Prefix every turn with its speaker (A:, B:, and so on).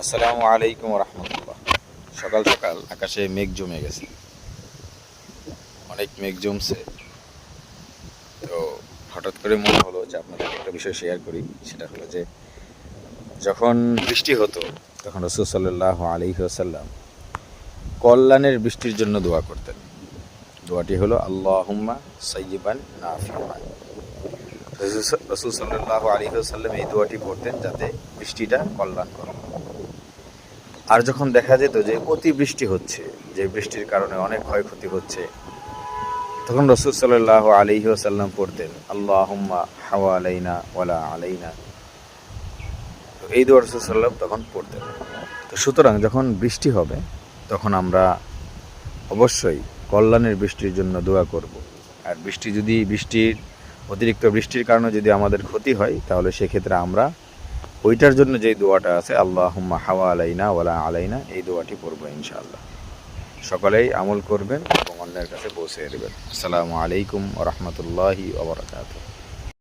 A: আসসালামু আলাইকুম রহমতুল্লাহ। সকাল সকাল আকাশে মেঘ জমে গেছে, অনেক মেঘ জমছে। তো হঠাৎ করে মনে হলো যে আপনাদেরকে একটা বিষয় শেয়ার করি। সেটা হলো যে যখন বৃষ্টি হতো তখন রাসূল সাল্লাল্লাহু আলাইহি ওয়াসাল্লাম কল্যাণের বৃষ্টির জন্য দোয়া করতেন। দোয়াটি হলো আল্লাহুম্মা সাইয়্যিবান নাফিআন। রাসূল সাল্লাল্লাহু আলাইহি ওয়াসাল্লাম এই দোয়াটি পড়তেন যাতে বৃষ্টিটা কল্যাণকর। আর যখন দেখা যেত যে অতিবৃষ্টি হচ্ছে, যে বৃষ্টির কারণে অনেক ক্ষয়ক্ষতি হচ্ছে, তখন রাসূল সাল্লাল্লাহু আলাইহি ওয়াসাল্লাম পড়তেন আল্লাহুম্মা হাওয়ালাইনা ওয়ালা আলাইনা। তো এই দোয়া রাসূল সাল্লাল্লাহু তখন পড়তেন। তো সুতরাং যখন বৃষ্টি হবে তখন আমরা অবশ্যই কল্যাণের বৃষ্টির জন্য দোয়া করব। আর বৃষ্টির অতিরিক্ত বৃষ্টির কারণে যদি আমাদের ক্ষতি হয়, তাহলে সেক্ষেত্রে আমরা ওইটার জন্য যেই দোয়াটা আছে আল্লাহুম্মা হাওয়ালাইনা ওয়ালা আলাইনা, এই দোয়াটি পড়বো ইনশাআল্লাহ। সকলেই আমল করবেন এবং অন্যের কাছে পৌঁছে দেবেন। আসসালামু আলাইকুম ওয়া রাহমাতুল্লাহি ওয়া বারাকাতুহু।